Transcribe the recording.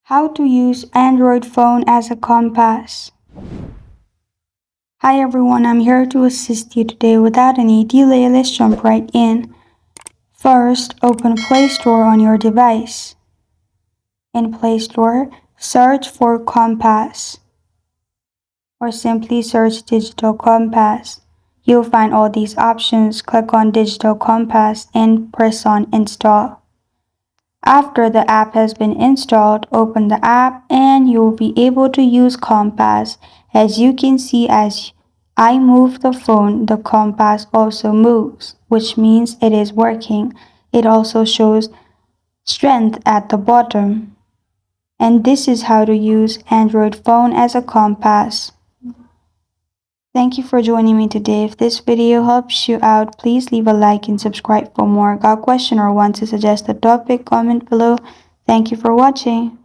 How to use Android phone as a compass. Hi everyone, I'm here to assist you today. Without any delay, let's jump right in. First, open Play Store on your device. In Play Store, search for compass or simply search digital compass. You'll find all these options. Click on digital compass and press on install. After the app has been installed, open the app and you'll be able to use compass. As you can see, as I move the phone, the compass also moves, which means it is working. It also shows strength at the bottom. And this is how to use Android phone as a compass. Thank you for joining me today. If this video helps you out, please leave a like and subscribe for more. Got a question or want to suggest a topic? Comment below. Thank you for watching.